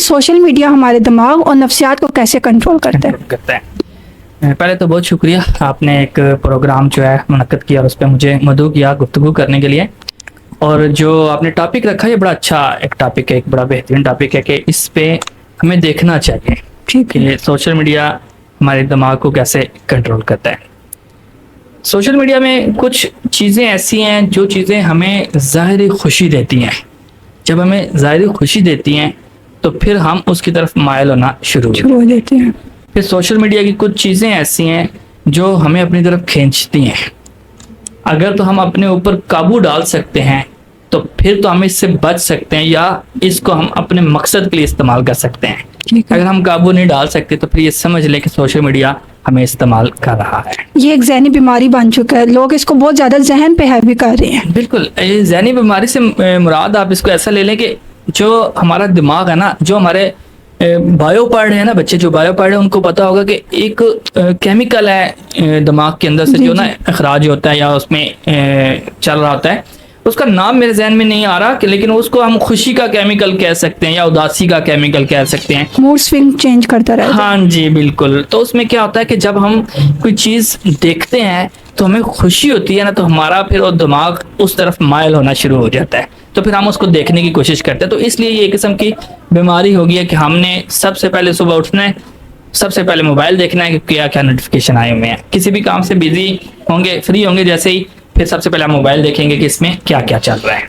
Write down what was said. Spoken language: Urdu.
سوشل میڈیا ہمارے دماغ اور نفسیات کو کیسے کنٹرول کرتا ہے؟ پہلے تو بہت شکریہ، آپ نے ایک پروگرام جو ہے منعقد کیا اور اس پہ مجھے مدعو کیا گفتگو کرنے کے لیے، اور جو آپ نے ٹاپک رکھا یہ بڑا اچھا ایک ٹاپک ہے، ایک بڑا بہترین ٹاپک ہے کہ اس پہ ہمیں دیکھنا چاہیے کہ سوشل میڈیا ہمارے دماغ کو کیسے کنٹرول کرتا ہے۔ سوشل میڈیا میں کچھ چیزیں ایسی ہیں جو چیزیں ہمیں ظاہری خوشی دیتی ہیں، جب ہمیں ظاہری خوشی دیتی ہیں تو پھر ہم اس کی طرف مائل ہونا شروع ہو دیتے ہیں۔ پھر سوشل میڈیا کی کچھ چیزیں ایسی ہیں جو ہمیں اپنی طرف کھینچتی ہیں، اگر تو ہم اپنے اوپر قابو ڈال سکتے ہیں تو پھر تو ہم اس سے بچ سکتے ہیں یا اس کو ہم اپنے مقصد کے لیے استعمال کر سکتے ہیں۔ اگر ہم قابو نہیں ڈال سکتے تو پھر یہ سمجھ لیں کہ سوشل میڈیا ہمیں استعمال کر رہا ہے۔ یہ ایک ذہنی بیماری بن چکا ہے، لوگ اس کو بہت زیادہ ذہن پہ ہیوی کر رہے ہیں۔ بالکل، ذہنی بیماری سے مراد آپ اس کو ایسا لے لیں کہ جو ہمارا دماغ ہے نا، جو ہمارے بایو پڑھ رہے ہیں نا بچے، جو بایو پڑھ رہے ہیں ان کو پتا ہوگا کہ ایک کیمیکل ہے دماغ کے اندر سے جو نا اخراج ہوتا ہے یا اس میں چل رہا ہوتا ہے، اس کا نام میرے ذہن میں نہیں آ رہا کہ لیکن اس کو ہم خوشی کا کیمیکل کہہ سکتے ہیں یا اداسی کا کیمیکل کہہ سکتے ہیں، موڈ سوئنگ چینج کرتا رہتا ہے۔ ہاں جی بالکل۔ تو اس میں کیا ہوتا ہے کہ جب ہم کوئی چیز دیکھتے ہیں تو ہمیں خوشی ہوتی ہے نا، تو ہمارا پھر وہ دماغ اس طرف مائل ہونا شروع ہو جاتا ہے، تو پھر ہم اس کو دیکھنے کی کوشش کرتے ہیں۔ تو اس لیے یہ ایک قسم کی بیماری ہو گئی ہے کہ ہم نے سب سے پہلے صبح اٹھنا ہے، سب سے پہلے موبائل دیکھنا ہے کہ کیا کیا نوٹیفیکیشن آئے ہوئے ہیں، کسی بھی کام سے بزی ہوں گے، فری ہوں گے جیسے ہی، پھر سب سے پہلے ہم موبائل دیکھیں گے کہ اس میں کیا کیا چل رہا ہے۔